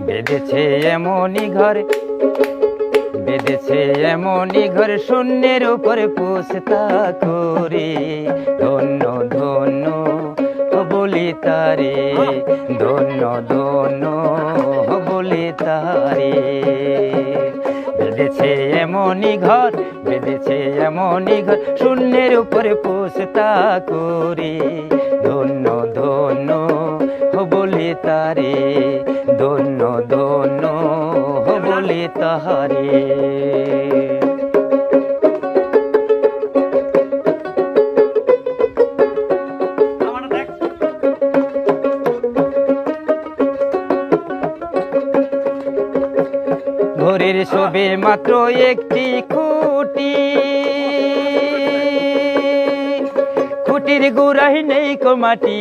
বেঁধেছে এমনই ঘর, বেঁধেছে এমনই ঘর, শূন্যের উপরে পুষতা করে। ধন্য ধন্য বলি তারে, ধন্য ধন্য বলি তারে। বেঁধেছে এমনই ঘর, বেঁধেছে এমনই ঘর, শূন্যের উপরে পুষতা করে। ধন্য ধন্য বলি তারে, ধন্য ধন্য বলি তাহারে। ঘরের শোভে মাত্র একটি খুঁটি, খুঁটির গোড়ায় নেই কো মাটি।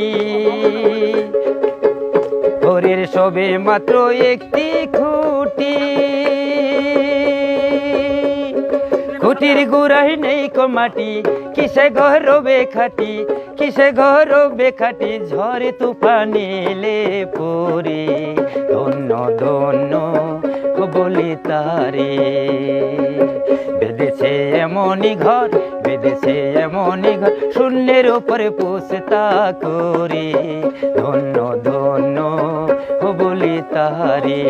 ঘরের শোভে মাত্র একটি খুঁটি, খুঁটির গোড়ায় নেই কো মাটি। কিসে গৌরবে খাটি, কিসে গৌরবে খাটি, ঝড়ে তুফানে এলে পরে। ধন্য ধন্য বলি তারে। বেঁধেছে এমনই ঘর, বেঁধেছে এমনই ঘর, শূন্যের উপরে পুষতা করে। ধন্য ধন্য বলি তারে।